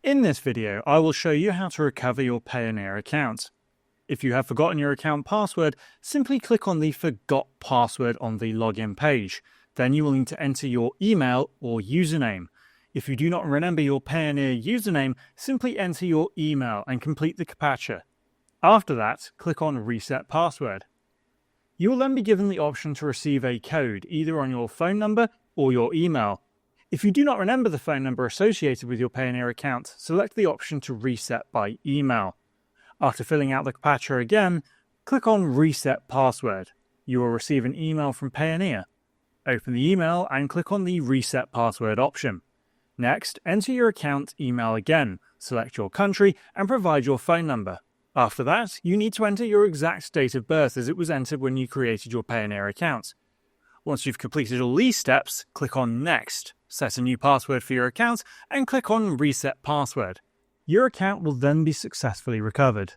In this video, I will show you how to recover your Payoneer account. If you have forgotten your account password, simply click on the Forgot Password on the login page. Then you will need to enter your email or username. If you do not remember your Payoneer username, simply enter your email and complete the CAPTCHA. After that, click on Reset Password. You will then be given the option to receive a code either on your phone number or your email. If you do not remember the phone number associated with your Payoneer account, select the option to reset by email. After filling out the CAPTCHA again, click on Reset Password. You will receive an email from Payoneer. Open the email and click on the Reset Password option. Next, enter your account email again, select your country and provide your phone number. After that, you need to enter your exact date of birth as it was entered when you created your Payoneer account. Once you've completed all these steps, click on Next, set a new password for your account, and click on Reset Password. Your account will then be successfully recovered.